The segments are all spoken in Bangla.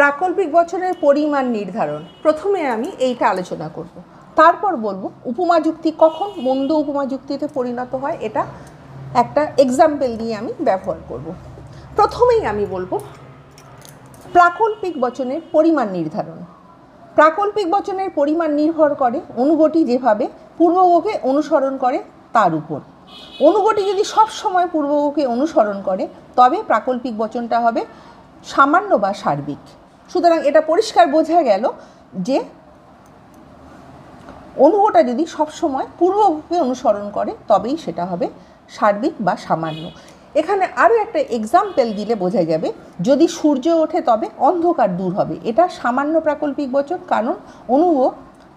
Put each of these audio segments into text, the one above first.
প্রাকল্পিক বচনের পরিমাণ নির্ধারণ। প্রথমে আমি এইটা আলোচনা করব, তারপর বলবো উপমা যুক্তি কখন মন্দ উপমা যুক্তিতে পরিণত হয়, এটা একটা এক্সাম্পল দিয়ে আমি ব্যবহার করব। প্রথমেই আমি বলবো প্রাকল্পিক বচনের পরিমাণ নির্ধারণ। প্রাকল্পিক বচনের পরিমাণ নির্ভর করে অনুগটি যেভাবে পূর্ববকে অনুসরণ করে তার উপর। অনুগটি যদি সব সময় পূর্ববকে অনুসরণ করে তবে প্রাকল্পিক বচনটা হবে সামান্য বা সার্বিক। সুতরাং এটা পরিষ্কার বোঝা গেল যে অনুগটা যদি সবসময় পূর্ববকে অনুসরণ করে তবেই সেটা হবে সার্বিক বা সামান্য। এখানে আরও একটা এক্সাম্পল দিলে বোঝা যাবে, যদি সূর্য ওঠে তবে অন্ধকার দূর হবে, এটা সামান্য প্রাকল্পিক বচন, কারণ অনুগ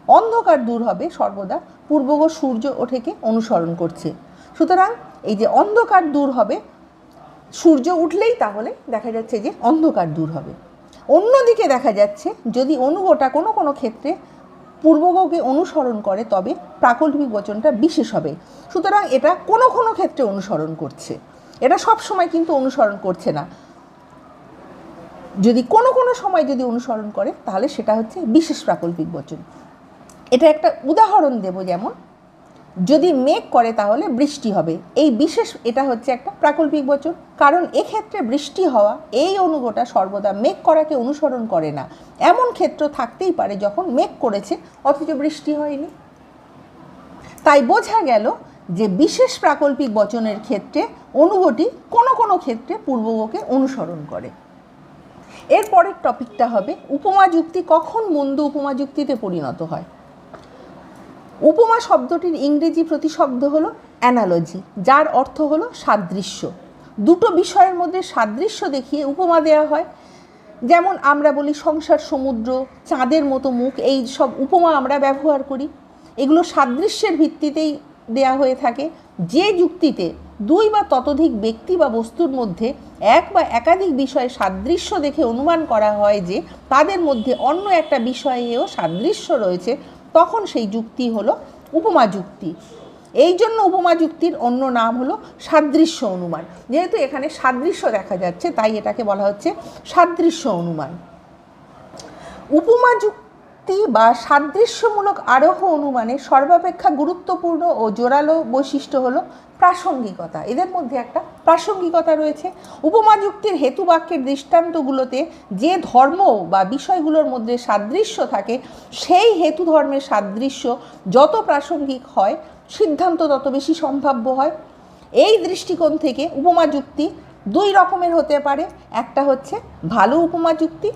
অন্ধকার দূর হবে সর্বদা পূর্বগ সূর্য ওঠেকে অনুসরণ করছে। সুতরাং এই যে অন্ধকার দূর হবে, সূর্য উঠলেই তাহলে দেখা যাচ্ছে যে অন্ধকার দূর হবে। অন্যদিকে দেখা যাচ্ছে যদি অনুগটা কোনো কোনো ক্ষেত্রে পূর্বগকে অনুসরণ করে তবে প্রাকল্পিক বচনটা বিশেষ হবে। সুতরাং এটা কোনো কোনো ক্ষেত্রে অনুসরণ করছে, এটা সব সময় কিন্তু অনুসরণ করছে না। যদি কোনো কোনো সময় যদি অনুসরণ করে তাহলে সেটা হচ্ছে বিশেষ প্রাকল্পিক বচন। এটা একটা উদাহরণ দেব, যেমন যদি মেঘ করে তাহলে বৃষ্টি হবে, এই বিশেষ এটা হচ্ছে একটা প্রাকল্পিক বচন, কারণ এক্ষেত্রে বৃষ্টি হওয়া এই অনুগটা সর্বদা মেঘ করাকে অনুসরণ করে না। এমন ক্ষেত্র থাকতেই পারে যখন মেঘ করেছে অথচ বৃষ্টি হয়নি। তাই বোঝা গেল যে বিশেষ প্রাকল্পিক বচনের ক্ষেত্রে অনুগটি কোনো কোনো ক্ষেত্রে পূর্বগকে অনুসরণ করে। এরপরের টপিকটা হবে উপমা যুক্তি কখন মন্দ উপমা যুক্তিতে পরিণত হয়। উপমা শব্দটির ইংরেজি প্রতিশব্দ হলো অ্যানালজি, যার অর্থ হলো সাদৃশ্য। দুটো বিষয়ের মধ্যে সাদৃশ্য দেখিয়ে উপমা দেওয়া হয়। যেমন আমরা বলি সংসার সমুদ্র, চাঁদের মতো মুখ, এই সব উপমা আমরা ব্যবহার করি। এগুলো সাদৃশ্যের ভিত্তিতেই দেয়া হয়ে থাকে। যে যুক্তিতে দুই বা ততোধিক ব্যক্তি বা বস্তুর মধ্যে এক বা একাধিক বিষয়ে সাদৃশ্য দেখে অনুমান করা হয় যে তাদের মধ্যে অন্য একটা বিষয়েও সাদৃশ্য রয়েছে, তখন সেই যুক্তি হলো উপমা যুক্তি। এই জন্য উপমা যুক্তির অন্য নাম হলো সাদৃশ্য অনুমান। যেহেতু এখানে সাদৃশ্য দেখা যাচ্ছে তাই এটাকে বলা হচ্ছে সাদৃশ্য অনুমান। উপমা যুক্তি বা সাদৃশ্যমূলক আরোহ অনুমানের সর্বাপেক্ষা গুরুত্বপূর্ণ ও জোরালো বৈশিষ্ট্য হলো প্রাসঙ্গিকতা। এদের মধ্যে একটা প্রাসঙ্গিকতা রয়েছে। উপমা যুক্তির হেতু বাক্যের দৃষ্টান্তগুলোতে যে ধর্ম বা বিষয়গুলোর মধ্যে সাদৃশ্য থাকে সেই হেতু ধর্মের সাদৃশ্য যত প্রাসঙ্গিক হয় সিদ্ধান্ত তত বেশি সম্ভাব্য হয়। এই দৃষ্টিকোণ থেকে উপমা যুক্তি দুই রকমের হতে পারে, একটা হচ্ছে ভালো উপমা যুক্তি